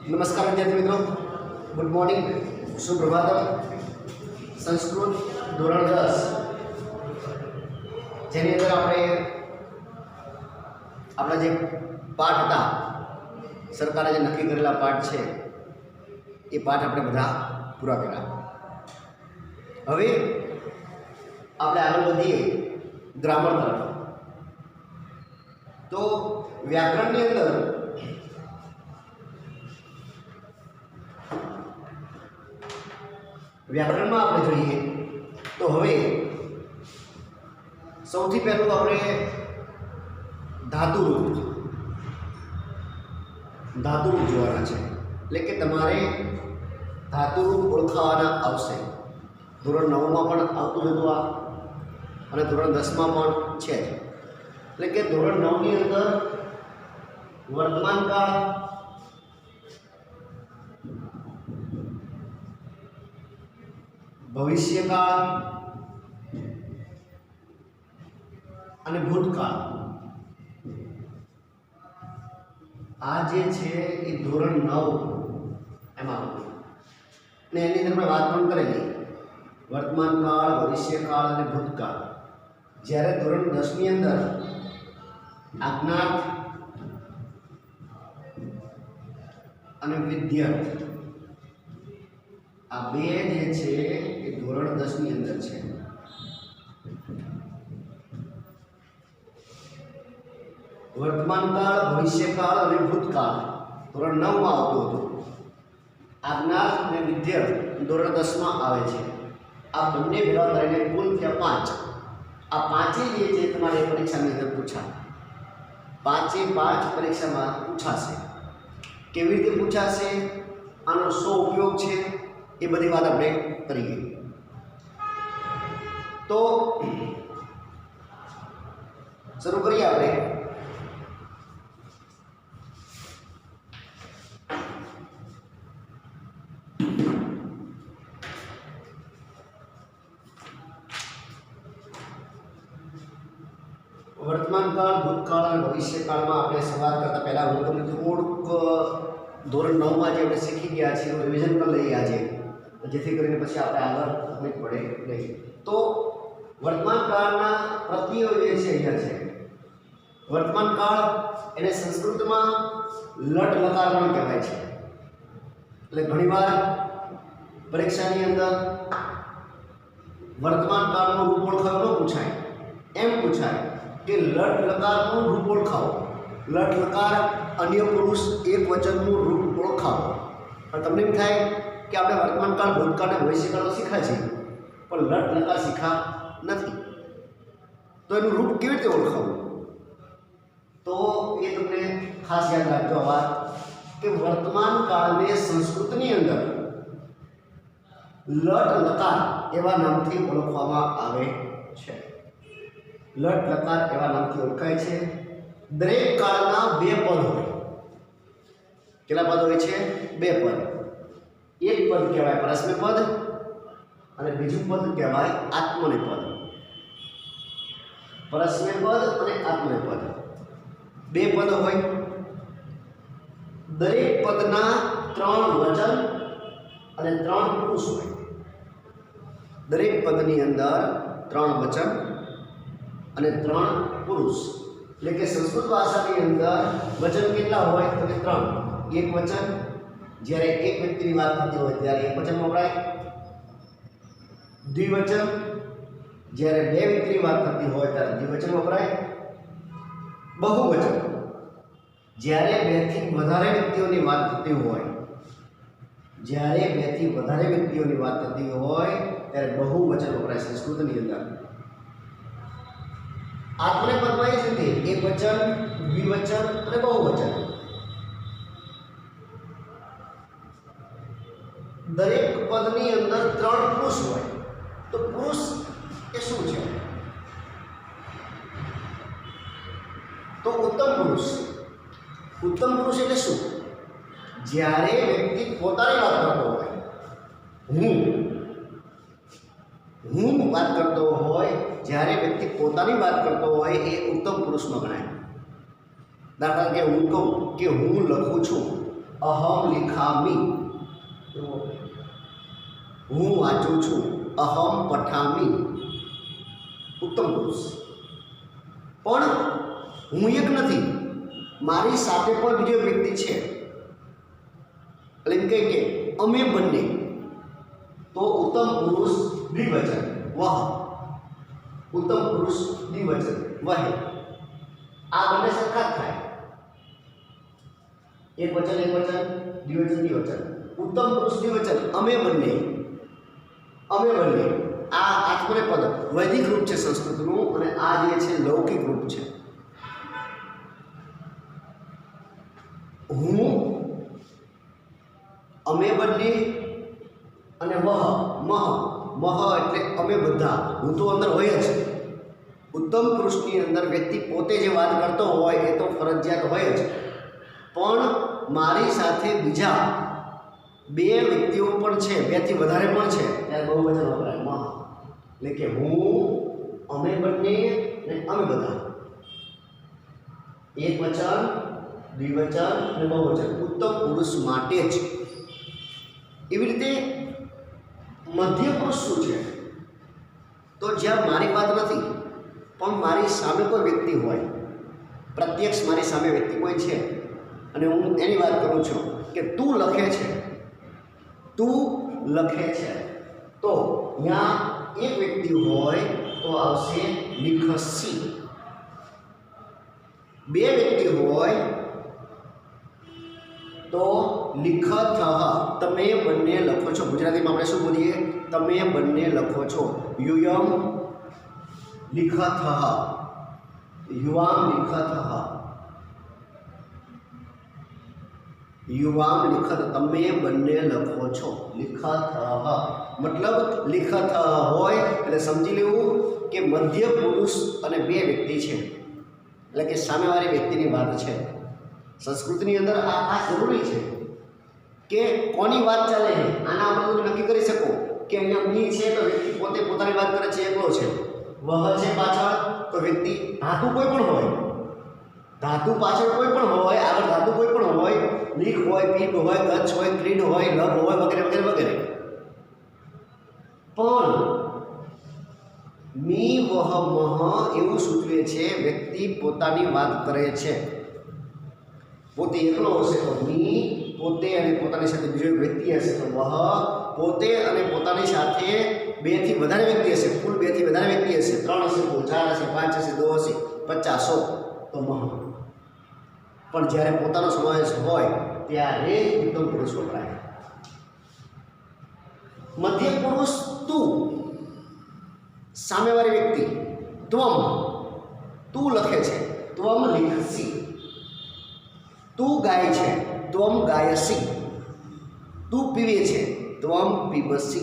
नमस्कार विद्यार्थी मित्रों, गुड मॉर्निंग, सुप्रभातम। संस्कृत ધોરણ 10 જેની અંદર આપણે આપણા જે પાઠ હતા, સરકારે જે નક્કી કરેલા પાઠ છે એ પાઠ આપણે બધા પૂરા કર્યા। હવે આપણે આગળ વધીએ ગ્રામર તરફ। તો વ્યાકરણની અંદર व्याकरण में આપણે જોઈએ તો હવે સૌથી પહેલું આપણે ધાતુરૂપ જોવાના છે। એટલે કે તમારે ધાતુરૂપ ઓળખાવાના આવશે। ધોરણ 9 માં પણ આવતું હતું આ, અને ધોરણ 10 માં પણ છે। એટલે કે ધોરણ 9 ની અંદર વર્તમાન કાળ, भविष्यकाल અને ભૂતકાળ, આ જે છે એ ધોરણ 9 એમાં ને એની અંદર આપણે વાત પણ કરેલી વર્તમાન કાળ, ભવિષ્યકાળ અને ભૂતકાળ। જ્યારે ધોરણ 10 ની અંદર આજ્ઞાર્થ અને વિદ્યાર્થ, આ બે જે છે એ ધોરણ 10 ની અંદર છે। વર્તમાન કાળ, ભવિષ્યકાળ અને ભૂતકાળ ધોરણ 9 માં આવતું હતું। આજ્ઞાર્થ અને વિદ્યાર્થ ધોરણ 10 માં આવે છે। આ બંને ભેગા કરીને કુલ થયા 5। આ પાંચે જે છે તમારે પરીક્ષાની અંદર પૂછાય, 5 પરીક્ષામાં પૂછાશે। કેવી રીતે પૂછાશે, આનો શું ઉપયોગ છે, એ બધી વાત આપણે કરીએ। તો શરૂ કરીએ આપણે। વર્તમાન કાળ, ભૂતકાળ અને ભવિષ્યકાળમાં આપણે શરૂઆત કરતા પહેલા હું તમને થોડુંક ધોરણ 9 માં જે આપણે શીખી ગયા છીએ એનું રિવિઝન કરી લઈએ આજે, જેથી કરીને પછી આપણે આગળ તકલીફ પડે નહીં। તો વર્તમાન કાળના પ્રત્યયો જે છે અહીંયા છે। વર્તમાન કાળ એને સંસ્કૃતમાં લટ લકાર પણ કહેવાય છે। એટલે ઘણીવાર પરીક્ષાની અંદર વર્તમાન કાળનું રૂપ ઓળખાવ ન પૂછાય, એમ પૂછાય કે લટ લકારનું રૂપ ઓળખાવો। લટ લકાર અન્ય પુરુષ એક વચનનું રૂપ ઓળખાવો। પણ તમને એમ થાય કે આપણે વર્તમાન કાળ, ભૂતકાળ અને ભવિષ્યકાળ શીખ્યા છીએ, પણ લટ લકાર શીખ્યા નથી, તો એનું રૂપ કેવી રીતે ઓળખાવું? તો એ તમને ખાસ યાદ રાખજો આ વાત કે વર્તમાન કાળને સંસ્કૃતની અંદર લટ લકાર એવા નામથી ઓળખવામાં આવે છે। લટ લકાર એવા નામથી ઓળખાય છે। દરેક કાળના 2 પદ હોય। કેટલા પદ હોય છે? 2 પદ। એક પદ કહેવાય પરસ્મય પદ અને બીજું પદ કહેવાય આત્મનેપદ। પરસ્મય પદ અને આત્મનેપદ 2 પદ હોય। દરેક પદના 3 વચન અને 3 પુરુષ હોય। દરેક પદની અંદર 3 વચન અને 3 પુરુષ। એટલે કે સંસ્કૃત ભાષાની અંદર વચન કેટલા હોય તો કે 3। એક વચન, જ્યારે એક વ્યક્તિની વાત થતી હોય ત્યારે એક વચન વપરાય। દ્વિવચન, જ્યારે 2 વ્યક્તિની વાત થતી હોય ત્યારે દ્વિવચન વપરાય। બહુવચન, જ્યારે 2 થી વધારે વ્યક્તિઓની વાત થતી હોય, જ્યારે 2 થી વધારે વ્યક્તિઓની વાત થતી હોય ત્યારે બહુવચન વપરાય સંસ્કૃતની અંદર। આત્મનેપદમાં એ જ રીતે એક વચન, દ્વિવચન અને બહુવચન। દરેક પદની અંદર 3 પુરુષ હોય। તો પુરુષ એ શું છે? તો ઉત્તમ પુરુષ। ઉત્તમ પુરુષ એટલે શું? જ્યારે વ્યક્તિ પોતાની વાત કરતો હોય, હું વાત કરતો હોય, જ્યારે વ્યક્તિ પોતાની વાત કરતો હોય એ ઉત્તમ પુરુષમાં ગણાય। દાખલા તરીકે હું કહું કે હું લખું છું, अहम लिखामी, हूँ वाँचू छू, अहम पठामी, उत्तम पुरुष। पण हूँ एक नहीं, मारी साथे पण बीजो व्यक्ति है, એટલે એમ કહે કે અમે બંને, તો उत्तम पुरुष द्विवचन वह, उत्तम पुरुष द्विवचन वह, आ बने सरखा थाय, एक वचन द्विवचन द्विवचन, उत्तम पुरुष द्विवचन अमे बने, आ आत्मनेपद वैदिक रूप है संस्कृतનું અને આ જે છે લૌકિક રૂપ છે। હું, અમે બંને અને મહ એટલે અમે બધા, હું તો અંદર હોય જ। उत्तम पुरुषની અંદર વ્યક્તિ પોતે જે વાત કરતો હોય એ તો ફરજિયાત હોય જ, પણ મારી સાથે બીજા બે વ્યક્તિઓ પણ છે, બેથી વધારે પણ છે, ત્યારે બહુવચન વપરાય મહ, એટલે કે હું, અમે બંને ને અમે બધા, એક વચન દ્વિવચન અને બહુવચન ઉત્તમ પુરુષ માટે જ। એવી રીતે મધ્ય પુરુષ શું છે, તો જ્યાં મારી વાત નથી પણ મારી સામે કોઈ વ્યક્તિ હોય, પ્રત્યક્ષ મારી સામે વ્યક્તિ કોઈ છે અને હું એની વાત કરું છું કે તું લખે છે, તો यहाँ एक व्यक्ति होय तो आवशे लिखसी, बे व्यक्ति होय तो लिखतः, तमे बंने लखो छो। गुजराती में आपणे शुं बोलीए, तमे बंने लखो छो। यूयम लिखतः, युवाम लिखतः, युवाम लिखत, तमे बंने लखो छो। लिखतः मतलब लिखत होय એટલે સમજી લેવું કે મધ્ય પુરુષ અને બે વ્યક્તિ છે, એટલે કે સામેવાળી વ્યક્તિની વાત છે। સંસ્કૃતિની અંદર આ ખાસ જરૂરી છે કે કોની વાત ચાલે છે, આના આપણે તમે નક્કી કરી શકો કે અહીંયા મી છે તો વ્યક્તિ પોતે પોતાની વાત કરે છે, એકલો છે, વહ છે પાછળ તો વ્યક્તિ ધાતુ કોઈ પણ હોય, ધાતુ પાછળ કોઈ પણ હોય, આગળ ધાતુ કોઈ પણ હોય, લીખ હોય, પીપ હોય, કચ્છ હોય, ક્રીડ હોય, લભ હોય, વગેરે વગેરે વગેરે, પણ મી વહ મહ એવું સૂચવે છે વ્યક્તિ પોતાની વાત કરે છે। પોતે એકલો હશે તો મી, પોતે અને પોતાની સાથે બીજો વ્યક્તિ હશે તો વહ, પોતે અને પોતાની સાથે બેથી વધારે વ્યક્તિ હશે, કુલ બેથી વધારે વ્યક્તિ હશે, 3 હશે, 4 હશે, 5 હશે, 2 હશે, 50 100 તો મહ। પણ જ્યારે પોતાનો સમાવેશ હોય ત્યારે ઉત્તમ પુરુષ વપરાય। मध्य पुरुष तू, सामेवाળી व्यक्ति त्वम, तू लखे छे, त्वम लिखसी, तू गाय छे, त्वम गायसी, तू पीवे छे, त्वम पीबसी,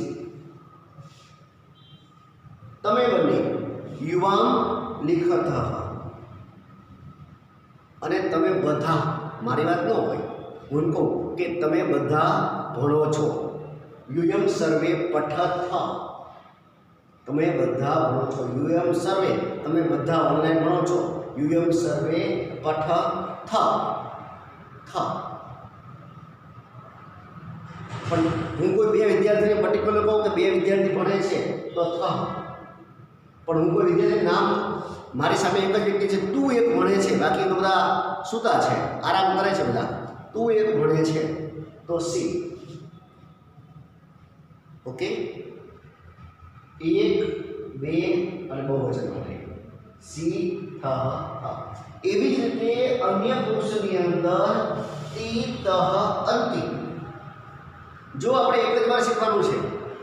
तमे बने युवाम लिखतः, अने तमे बधा, मारी बात न होय, हुं कहूं के तमे बधा भणो छो। यूयम सर्वे पठत, तमे बधा भणो छो। यूयम सर्वे, तमे बधा ऑनलाइन भणो छो। यूयम सर्वे पठत, पण हूँ कोई बे विद्यार्थी ने पर्टिक्युलर कहूँ कि बे विद्यार्थी भणे छे तो पण हूँ कोई विद्यार्थी नाम मारी सामे एक ज व्यक्ति छे, तू एक भणे छे, बाकी तो बधा सूता छे, आराम करे छे बधा, तू एक भणे छे तो सी। ओके, एक बे और बहुवचन माटे सी थ एवी ज रीते अन्य पुरुषनी अंदर ती तह अंति। जो આપણે એક જ વાર શીખવાનું છે,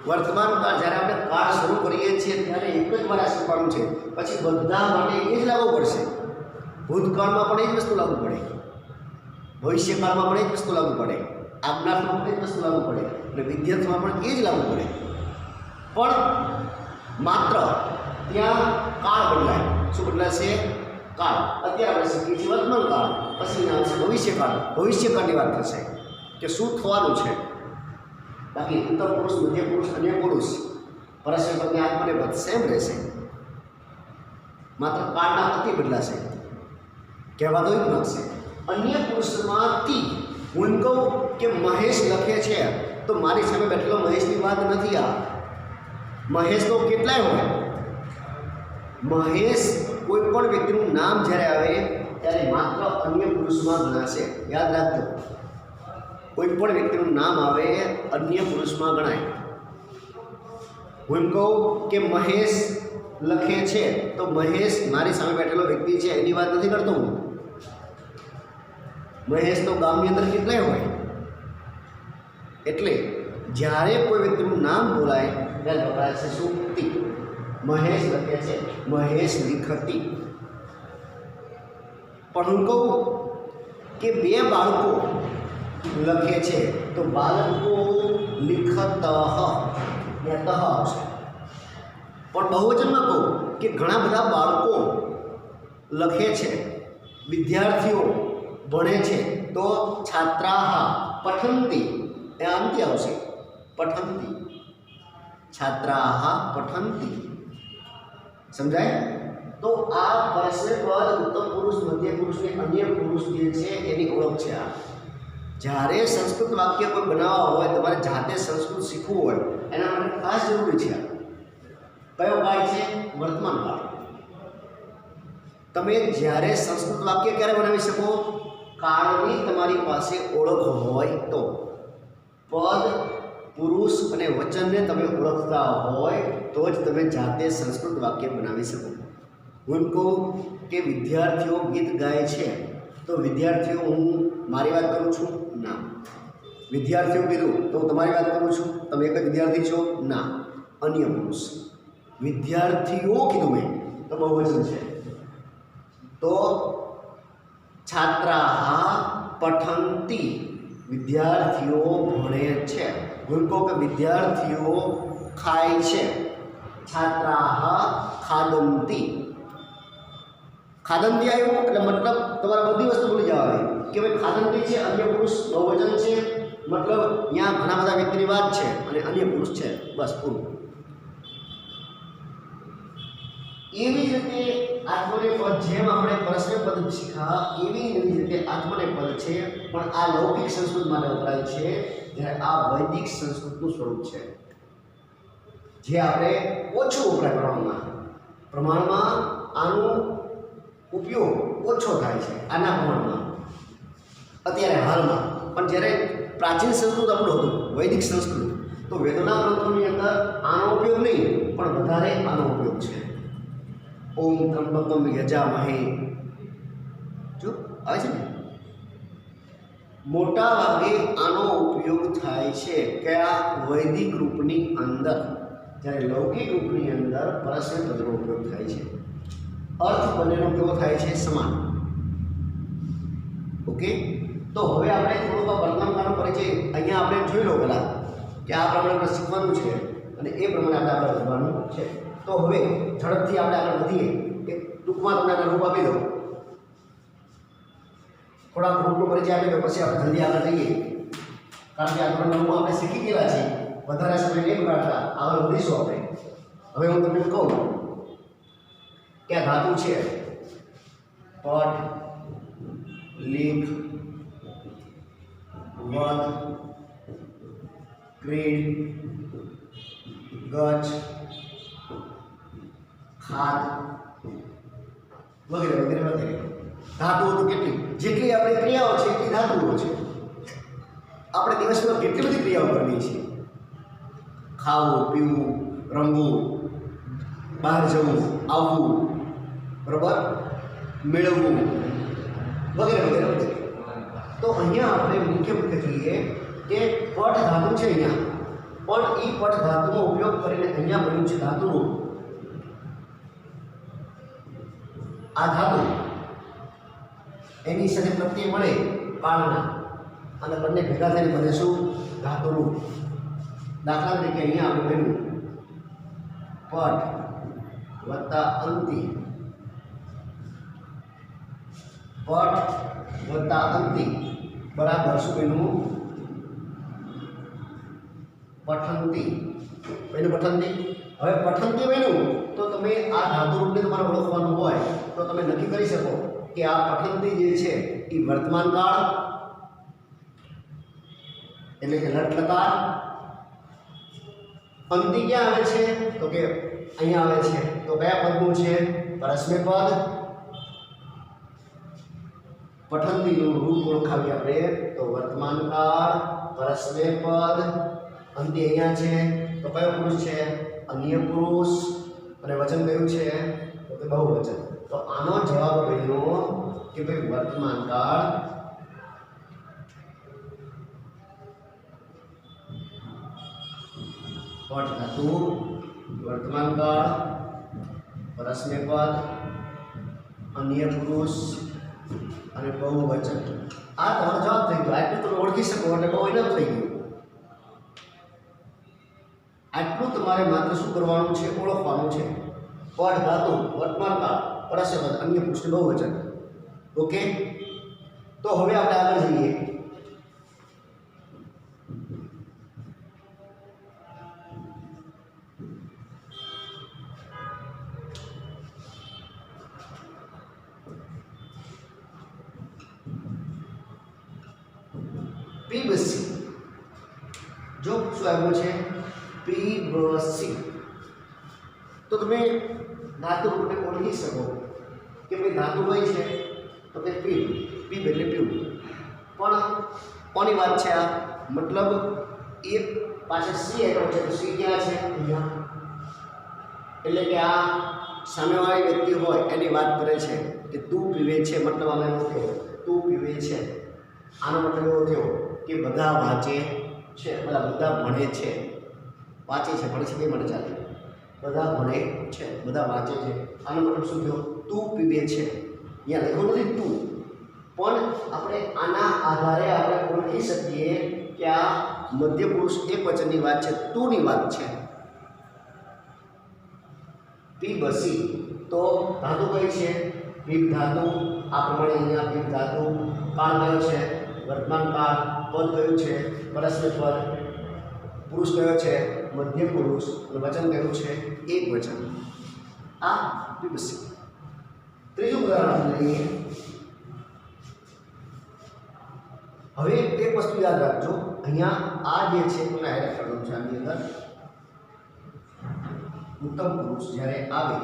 વર્તમાન કાળ જ્યારે આપણે કાળ શરૂ કરીએ છીએ ત્યારે એક જ વાર શીખવાનું છે, પછી બધા માટે એ જ લાગુ પડશે। ભૂતકાળમાં પણ એ જ વસ્તુ લાગુ પડે, ભવિષ્યકાળમાં પણ એ જ વસ્તુ લાગુ પડે, આજ્ઞાર્થમાં પણ એ જ વસ્તુ લાગુ પડે અને વિદ્યાર્થીમાં પણ એ જ લાગુ પડે। પણ માત્ર ત્યાં કાળ બદલાય। શું બદલાશે? કાળ। અત્યારે આપણે શીખીએ છીએ વર્તમાન કાળ, પછી આવશે ભવિષ્યકાળ। ભવિષ્યકાળની વાત થશે કે શું થવાનું છે। બાકી ઉત્તમ પુરુષ, મધ્ય પુરુષ, અન્ય પુરુષ, પરસ્ય પદની આત્મનેપદ સેમ રહેશે, માત્ર કાળના અતિ બદલાશે, કહેવાતો જ નાખશે। અન્ય પુરુષમાં તી હું એમ કહું કે મહેશ લખે છે તો મારી સામે બેઠેલો મહેશની વાત નથી આ. મહેશ તો કેટલાય હોય. મહેશ કોઈ પણ વ્યક્તિનું નામ જ્યારે આવે ત્યારે માત્ર અન્ય પુરુષમાં ગણાશે. યાદ રાખજો, કોઈ પણ વ્યક્તિનું નામ આવે અન્ય પુરુષમાં ગણાય. હું એમ કહું કે મહેશ લખે છે તો મહેશ મારી સામે બેઠેલો વ્યક્તિ છે એની વાત નથી કરતો હું. મહેશ તો ગામની અંદર કેટલાય હોય. એટલે જ્યારે કોઈ વ્યક્તિનું નામ બોલાય ત્યારે વપરાય છે શું? તી. મહેશ લખે છે, મહેશ લિખતી. પણ હું કહું કે બે બાળકો લખે છે તો બાળકો લિખત આવશે. પણ બહુવચનમાં કહું કે ઘણા બધા બાળકો લખે છે, વિદ્યાર્થીઓ ભણે છે તો છાત્રાહ પઠંતી એ આમથી આવશે. પઠંતી, છાત્રાહ પઠંતી. સમજાય? તો આ પરસ્મય પદ ઉત્તમ પુરુષ, મધ્ય પુરુષ ને અન્ય પુરુષ જે છે એની ઓળખ છે. આ જ્યારે સંસ્કૃત વાક્ય કોઈ બનાવવા હોય, તમારે જાતે સંસ્કૃત શીખવું હોય, એના માટે ખાસ જરૂરી છે. કયો કાળ છે? વર્તમાન કાળ. તમે જ્યારે સંસ્કૃત વાક્ય ક્યારે બનાવી શકો? કાળની તમારી પાસે ઓળખ હોય તો. પદ, પુરુષ અને વચનને તમે ઓળખતા હોય તો જ તમે જાતે સંસ્કૃત વાક્ય બનાવી શકો. હું કહું કે વિદ્યાર્થીઓ ગીત ગાય છે તો વિદ્યાર્થીઓ હું મારી વાત કરું છું? ના. વિદ્યાર્થીઓ કીધું તો હું તમારી વાત કરું છું? તમે એક જ વિદ્યાર્થી છો? ના, અન્ય પુરુષ. વિદ્યાર્થીઓ કીધું મેં તો બહુવચન છે. તો છાત્રાહ પઠંતી, વિદ્યાર્થીઓ ભણે છે. હું કહું કે વિદ્યાર્થીઓ ખાય છે. છાત્રાહ ખાદંતી. ખાદંતી આવ્યું એટલે મતલબ તમારે બધી વસ્તુ ભૂલી જવાની કે ભાઈ ખાદંતી છે, અન્ય પુરુષ બહુવચન છે, મતલબ ત્યાં ઘણા બધા વ્યક્તિની વાત છે અને અન્ય પુરુષ છે. બસ પૂરું. એવી જ રીતે આત્મનેપદ, જેમ આપણે પરસ્મય પદ શીખ્યા એવી જ રીતે આત્મનેપદ છે, પણ આ લૌકિક સંસ્કૃત માટે વપરાય છે, જ્યારે આ વૈદિક સંસ્કૃતનું સ્વરૂપ છે, જે આપણે ઓછું વપરાય પ્રમાણમાં આનો ઉપયોગ ઓછો થાય છે આના પ્રમાણમાં અત્યારે હાલમાં. પણ જ્યારે પ્રાચીન સંસ્કૃત આપણું હતું, વૈદિક સંસ્કૃત, તો વેદોના ગ્રંથોની અંદર આનો ઉપયોગ નહીં પણ વધારે આનો ઉપયોગ છે. ઓમ ત્રંબકમ યજામહે. જો આવે છે ને, મોટા ભાગે આનો ઉપયોગ થાય છે કયા? વૈદિક રૂપની અંદર. જ્યારે લૌકિક રૂપની અંદર પરસ્મય પદનો ઉપયોગ થાય છે. અર્થ બંનેનો કેવો થાય છે? સમાન. ઓકે. તો હવે આપણે થોડોક વર્તમાન કાળનો પરિચય અહીંયા આપણે જોઈ લો પહેલાં કે આ પ્રમાણે આપણે શીખવાનું છે અને એ પ્રમાણે આપણે આગળ વધવાનું છે. તો હવે ઝડપથી આપણે આગળ વધીએ. એક ટૂંકમાં તમને રૂપ આપી દઉં, થોડાક રૂપનો પરિચય આપી દો, પછી આપણે જલ્દી આગળ જઈએ, કારણ કે આ ધોરણ 9 આપણે શીખી ગયેલા છીએ. વધારે સમય નહીં બગાડતા આગળ વધીશું આપણે. હવે હું તમને કહું કે આ ધાતુ છે પટ, લીખ, વધ, ક્રીડ, ગચ, ખાદ વગેરે વગેરે વગેરે. ધાતુઓ તો કેટલી, જેટલી આપણી ક્રિયાઓ છે એટલી ધાતુઓ છે. આપણે દિવસમાં કેટલી બધી ક્રિયાઓ કરવી છે. ખાવું, પીવું, રમવું, બહાર જવું, આવવું, બરાબર, મેળવવું વગેરે વગેરે વગેરે. તો અહીંયા આપણે મુખ્ય જોઈએ કે પટ ધાતુ છે અહીંયા, પણ એ પટ ધાતુનો ઉપયોગ કરીને અહીંયા બન્યું છે ધાતુનું. આ ધાતુ એની સાથે પ્રત્યય મળે કાળના, અને બંને ભેગા થઈને બને શું? ધાતુનું. દાખલા તરીકે અહીંયા આપણે બન્યું પટ વત્તા અંતિ, પટ વત્તા અંતિ બરાબર શું બન્યું? પઠંતી. બન્યું પઠંતી. હવે પઠંતી બન્યું તો તમે આ ધાતુ રૂપને તમારે ઓળખવાનું હોય તો તમે નક્કી કરી શકો કે આ પઠંતી જે છે એ વર્તમાન કાળ એટલે કે લટ લકાર. અંતિ ક્યાં આવે છે? તો કે અહીંયા આવે છે. તો કયા પદનું છે? પરસ્મય પદ. પઠંતીનું રૂપ ઓળખાવીએ આપણે તો વર્તમાન કાળ, પરસ્મય પદ. અંતિ અહીંયા છે તો કયો પુરુષ છે? અન્ય પુરુષ. અને વચન કયું છે? તો કે બહુવચન. તો આનો જવાબ બન્યો કે ભાઈ વર્તમાન કાળ પટ ધાતુ, વર્તમાન કાળ, પરસ્મય પદ, અન્ય પુરુષ અને બહુવચન. આ તમારો જવાબ થઈ ગયો. આટલું તમે ઓળખી શકો એટલે બહુ ઇનફ થઈ ગયું. આટલું તમારે માત્ર શું કરવાનું છે? ઓળખવાનું છે. પટ ધાતુ, વર્તમાન કાળ, પરસ્મય પદ, અન્ય પુરુષ અને બહુવચન. ઓકે, તો હવે આપણે આગળ જઈએ. પીબસી. જો શું આવ્યું છે? પીબસી. તો તમે ધાતુ રૂપને ઓળખી શકો કે ભાઈ ધાતુ કઈ છે? તો કે પીબ. પીબ એટલે પીવું. પણ કોની વાત છે આ? મતલબ એક પાછળ સી આવ્યો છે તો સી ક્યાં છે? અહીંયા. એટલે કે આ સામેવાળી વ્યક્તિ હોય એની વાત કરે છે કે તું પીવે છે. મતલબ આમાં એવો થયો તું પીવે છે. આનો મતલબ એવો થયો કે બધા વાંચે છે, બધા ભણે છે. વાંચે છે, ભણે છે બે માટે ચાલે. બધા ભણે છે, બધા વાંચે છે. આનો મતલબ શું થયો? તું પીવે છે. અહીંયા લખ્યું નથી તું, પણ આપણે આના આધારે આપણે ઓળખી શકીએ કે આ મધ્ય પુરુષ એક વચનની વાત છે, તુંની વાત છે. પીબસી. તો ધાતુ કઈ છે? પીબ ધાતુ. આ પ્રમાણે અહીંયા પીબ ધાતુ. કાળ કયો છે? વર્તમાન કાળ. પદ કયું છે? પરસ્મય પદ. પુરુષ કયો છે? મધ્ય પુરુષ. અને વચન કયું છે? એક વચન. આ પીબસી. ત્રીજું ઉદાહરણ લઈએ. હવે એક વસ્તુ યાદ રાખજો, અહીંયા આ જે છે તમને હાઇલાઇટ કરવાનું છે. આની અંદર ઉત્તમ પુરુષ જ્યારે આવે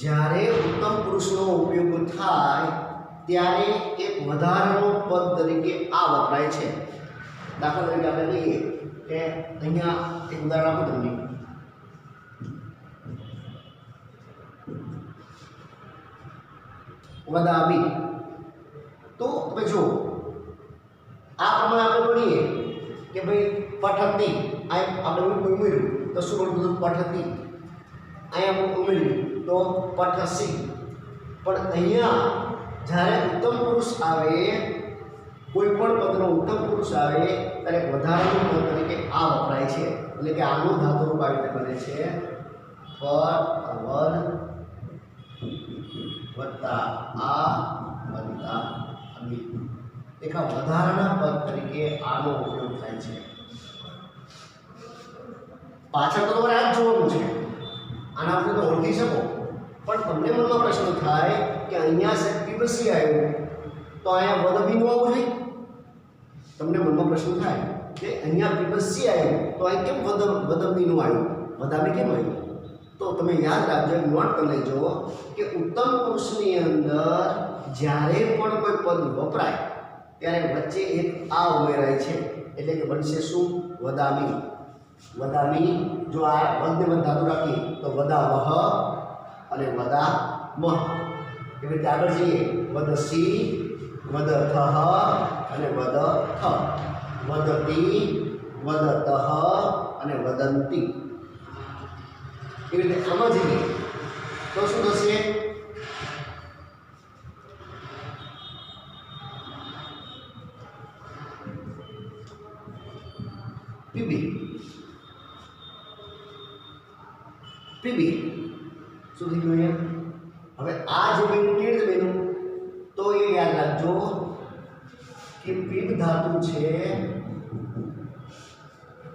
જ્યારે ઉત્તમ પુરુષનો ઉપયોગ થાય ત્યારે એક વધારાનો પદ તરીકે આ વપરાય છે. દાખલા તરીકે આપણે લઈએ કે અહીંયા એક ઉદાહરણ આપું તમને. વદામી. તો તમે જુઓ આ પ્રમાણે આપણે ભણીએ કે ભાઈ પઠતી. આપણે ઉમેર્યું તો શું બનતું? પઠતી. અહીંયા ઉમેર્યું તો પઠસી. પણ અહીંયા જ્યારે ઉત્તમ પુરુષ આવે, કોઈ પણ પદનો ઉત્તમ પુરુષ આવે ત્યારે વધારાનું પદ તરીકે આ વપરાય છે. એટલે કે આનું ધાતુ રૂપ આવી રીતે બને છે વદ વત્તા આ વત્તા અમી. એક વધારાના પદ તરીકે આનો ઉપયોગ થાય છે. પાછળ તો તમારે આ જ જોવાનું છે. આના આપણે તો ઓળખી શકો, પણ તમને મનમાં પ્રશ્ન થાય કે અહીંયા છે પીબસી આવ્યું તો અહીંયા વદમી નું આવવું જોઈએ. તમને મનમાં પ્રશ્ન થાય કે અહીંયા પીબસી આવ્યું તો અહીં કેમ વદમીનું આવ્યું, વદામી કેમ આવ્યું? તો તમે યાદ રાખજો, નોટ કરી લેજો કે ઉત્તમ પુરુષની અંદર જ્યારે પણ કોઈ પદ વપરાય ત્યારે વચ્ચે એક આ ઉમેરાય છે. એટલે કે બનશે શું? વદામી. વદામી. જો આ વદને વદ ધાતુ રાખીએ તો વદાવહ અને વદામહ. એવી રીતે આગળ જઈએ વદસી, વદથઃ અને વદથ, વદતી, વદતઃ અને વદંતી. એવી રીતે આમાં જઈએ તો શું થશે? પીબી. પીબી શું થઈ ગયું અહીંયા? હવે આ જે બન્યું કેવી રીતે બન્યું? તો એ યાદ રાખજો કે પીબ ધાતુ છે.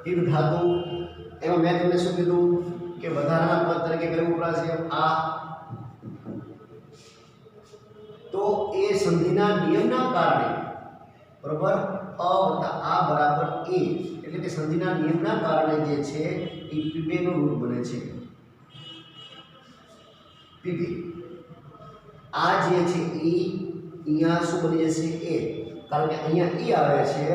પીબ ધાતુ એમાં મેં તમને શું કીધું કે વધારાના પદ તરીકે કયું વપરાશે આ. તો એ સંધિના નિયમના કારણે બરાબર અ વત્તા આ બરાબર એ એટલે કે સંધિના નિયમના કારણે જે છે એ પીબે નું રૂપ બને છે. પીબે આ જે છે ઈ અહીંયા શું બની જશે એ, કારણ કે અહીંયા ઈ આવે છે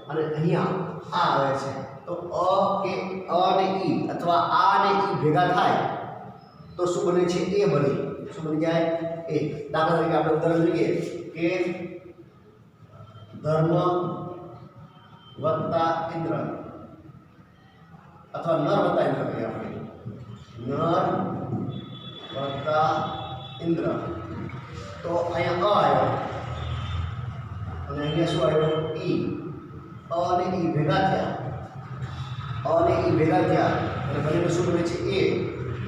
અને અહીંયા આ આવે છે. તો અ કે અ અને ઈ અથવા આ અને ઈ ભેગા થાય તો શું બને છે એ બને. શું બની જાય એ. દાખલા તરીકે આપણે ઉદાહરણ લઈએ કે ધર્મ વત્તા ઇન્દ્ર અથવા નર વત્તા ઇન્દ્ર કહીએ આપણે. નર વત્તા ઇન્દ્ર. તો અહીંયા અ આવ્યો અને અહીંયા શું આવ્યો ઈ. અ અને ઈ ભેગા થયા. અ અને ઈ ભેગા થયા અને બંનેનું શું બને છે એ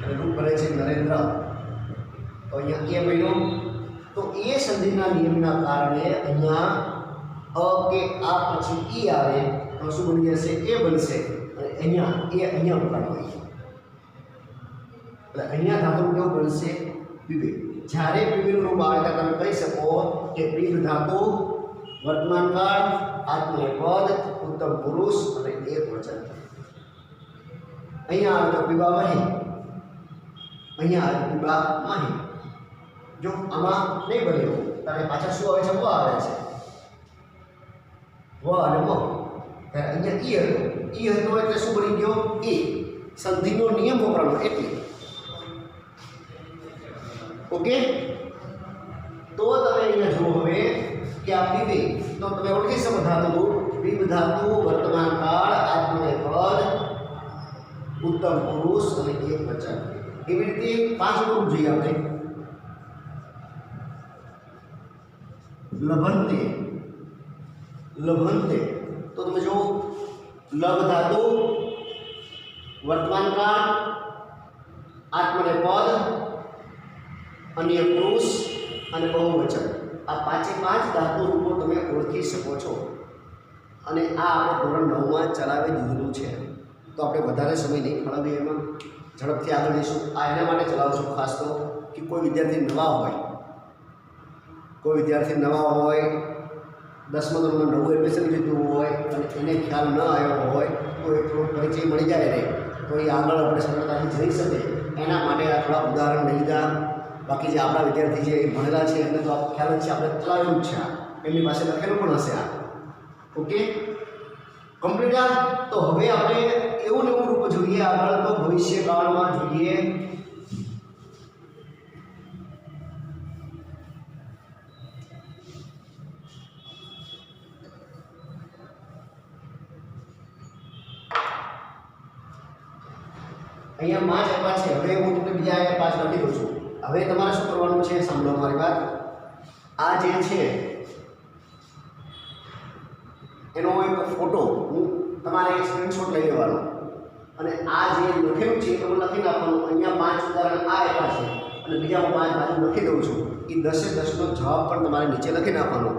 અને રૂપ બને છે નરેન્દ્ર. તો અહીંયા એ બન્યો. તો એ સંધિના નિયમના કારણે અહીંયા અ કે આ પછી ઈ આવે તો શું બની જશે એ બનશે અને અહીંયા એ અહીંયા મૂકવાનું હોય. એટલે અહીંયા ધાતુ કેવું બનશે પીબે. જ્યારે પીબેનું રૂપ આવે ત્યારે તમે કહી શકો કે પીબ ધાતુ વર્તમાન કાળ આત્મનેપદ ઉત્તમ પુરુષ અને એક વચન. અહીંયા આવે તો પીબા મહી, અહીંયા આવે પીબા મહી. જો આમાં નહીં બને એવું ત્યારે પાછળ શું આવે છે વ આવે છે. વ અને મ. ત્યારે અહીંયા ઈ હતો એટલે શું બની ગયો એ. સંધિનો નિયમ વપરાનો એટલે. ઓકે. તો તમે અહીંયા જુઓ હવે કે આ પીબે તો તમે ઓળખી શકો ધાતુ. પીબ ધાતુ વર્તમાન કાળ આત્મનેપદ ઉત્તમ પુરુષ અને એક વચન. એવી રીતે 5 રૂપ જોઈએ આપણે. લભંતે. લભંતે તો તમે જો લભ ધાતુ વર્તમાન કાળ આત્મનેપદ અન્ય પુરુષ અને બહુવચન. આ 5 ધાતુ રૂપો તમે ઓળખી શકો છો અને આ આપણે ધોરણ 9માં ચલાવી દીધેલું છે. તો આપણે વધારે સમય નહીં ફાળવીએ એમાં, ઝડપથી આગળ જઈશું. આ એના માટે ચલાવું છું ખાસ તો કે કોઈ વિદ્યાર્થી નવા હોય, 10મા ધોરણમાં નવું એડમિશન લીધું હોય અને એને ખ્યાલ ન આવ્યો હોય તો એ થોડો પરિચય મળી જાય ને તો એ આગળ આપણે સરળતાથી જઈ શકે. એના માટે આ થોડા ઉદાહરણ લઈ લીધા. બાકી જે આપણા વિદ્યાર્થી છે એ ભણેલા છે એમને તો ખ્યાલ જ છે, આપણે ચલાવેલું જ છે. એમની પાસે લખેલું પણ હશે આ. Okay complete. આ તો હવે આપણે એવું ને એવું રૂપ જોઈએ આગળ. તો ભવિષ્યકાળમાં જોઈએ અહીંયા 5 આપ્યા છે. હવે હું તમને બીજા અહીંયા 5 લખી દઉં છું. હવે તમારે શું કરવાનું છે સાંભળો મારી વાત. આ જે છે એનો એક ફોટો તમારે એક સ્ક્રીનશોટ લઈ લેવાનો અને આ જે લખેલું છે એ લખી નાખવાનું. અહીંયા 5 ઉદાહરણ આ આપ્યા છે અને બીજા હું 5 બાજુ લખી દઉં છું. એ 10 નો જવાબ પણ તમારે નીચે લખી નાખવાનો.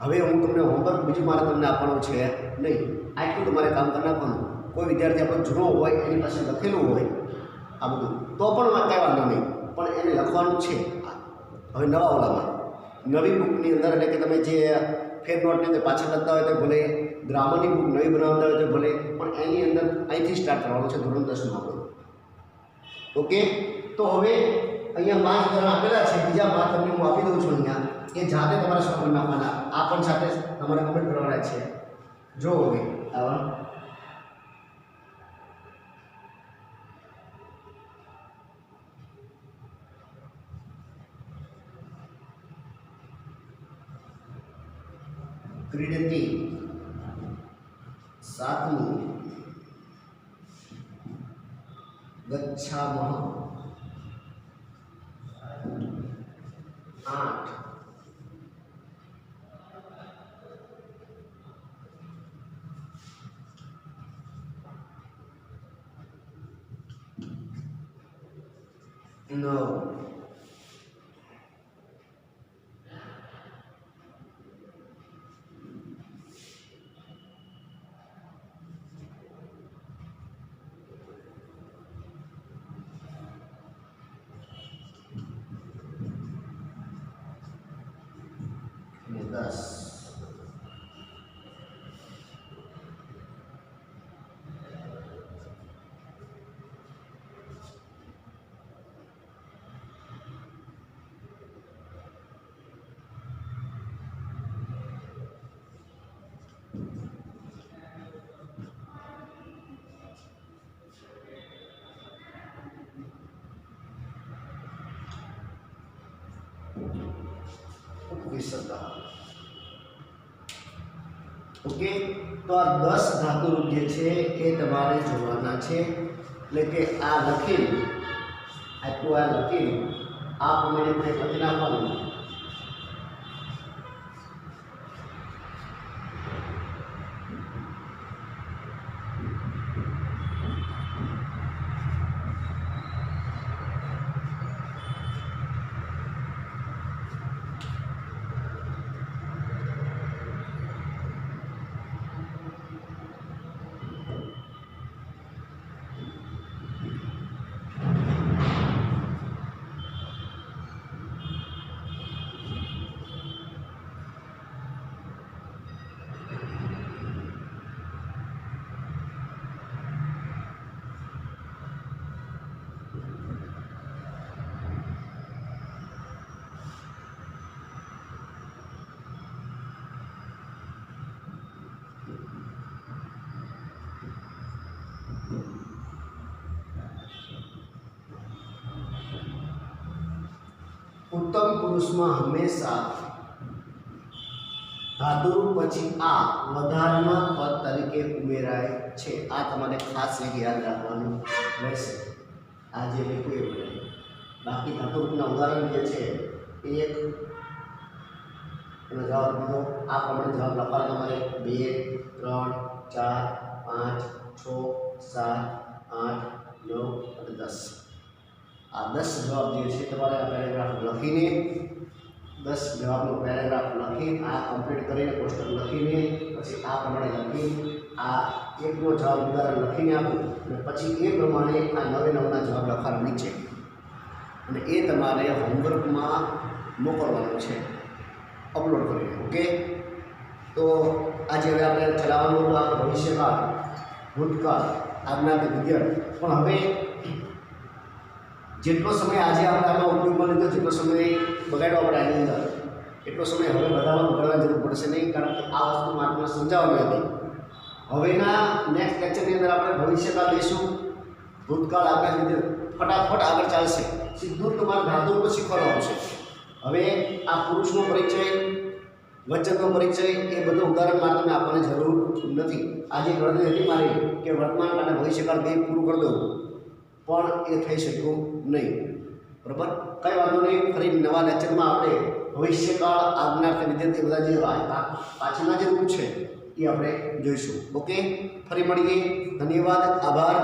હવે હું તમને હોમવર્ક બીજું મારે તમને આપવાનું છે નહીં. આટલું તમારે કામ કરી નાખવાનું. કોઈ વિદ્યાર્થી આપણો જૂનો હોય એની પાસે લખેલું હોય આ બધું તો પણ કાંઈ વાંધો નહીં, પણ એને લખવાનું છે. હવે નવા ઓલામાં નવી બુકની અંદર એટલે કે તમે જે ફેર નોટની અંદર પાછળ લખતા હોય તો ભલે, ગ્રામરની બુક નવી બનાવતા હોય તો ભલે, પણ એની અંદર અહીંથી સ્ટાર્ટ કરવાનું છે ધોરણ 10નું આપણું. ઓકે. તો હવે અહીંયા 5 ઉદાહરણ આપેલા છે. બીજા 5 તમને હું આપી દઉં છું અહીંયા. એ જાતે તમારે શું કરી નાખવાના. આ પણ સાથે તમારે કમેન્ટ કરવાના છે. જો હવે આવા क्रीडति 7 गच्छामः 8 9 10 उपविशतः। ओके, तो आ 10 धातुरूप जे छे ए तमारे जोवाना छे, એટલે કે આ લખીને આટલું આ લખીને આ પ્રમાણે આપણે લખી નાખવાનું। उत्तम पुरुष में हमेशा धातुरूप पछी आ वधारना पद तरीके उमेराय छे। आ तमारे खास याद राखवानुं रहेशे। आ जे लिख्युं ए प्रमाणे बाकी धातुरूपना उदाहरण जे छे एक एनो जवाब दीधो। आ प्रमाणे जवाब लखવાનો तमारे 2 3 4 5 6 7 8 9 અને 10। आ 10 जवाब जे छे तमारे आ पेरेग्राफ लखीने 10 जवाबनो पेरेग्राफ लखी आ कम्प्लीट करीने कोष्टक लखीने पछी आ प्रमाणे लखी आ एकनो जवाब उदाहरण लखीने आपो અને પછી એ પ્રમાણે આ નવે નવના જવાબ લખવાના નીચે અને એ તમારે હોમવર્કમાં મોકલવાનું છે અપલોડ કરીને। ઓકે, તો આજે હવે આપણે ચલાવવાનું આ ભવિષ્યકાળ ભૂતકાળ આજ્ઞાત વિદ્યાર્થ। પણ હવે જેટલો સમય આજે આપણે આમાં ઉપયોગમાં લીધો જેટલો સમય બગાડ્યો આપણે આની અંદર એટલો સમય હવે બધામાં બગાડવાની જરૂર પડશે નહીં, કારણ કે આ વસ્તુ આપણે સમજાવવાની હતી। હવેના નેક્સ્ટ લેક્ચરની અંદર આપણે ભવિષ્યકાળ લઈશું, ભૂતકાળ આગળ લીધે ફટાફટ આગળ ચાલશે, સીધું તમારે ધાતુ ઉપર શીખવાનું આવશે। હવે આ પુરુષનો પરિચય વચનનો પરિચય એ બધું ઉદાહરણ માત્ર આપવાની જરૂર નથી। આજે ગણતરી હતી મારી કે વર્તમાન અને ભવિષ્યકાળ બે પૂરું કરી દઉં, પણ એ થઈ શક્યું નહીં। બરાબર, કંઈ વાંધો નહીં, ફરી નવા લેક્ચરમાં આપણે ભવિષ્યકાળ આજ્ઞાર્થ વિદ્યાર્થી બધા જે પાછળના જે રૂપ છે એ આપણે જોઈશું। ઓકે, ફરી મળીએ, ધન્યવાદ, આભાર।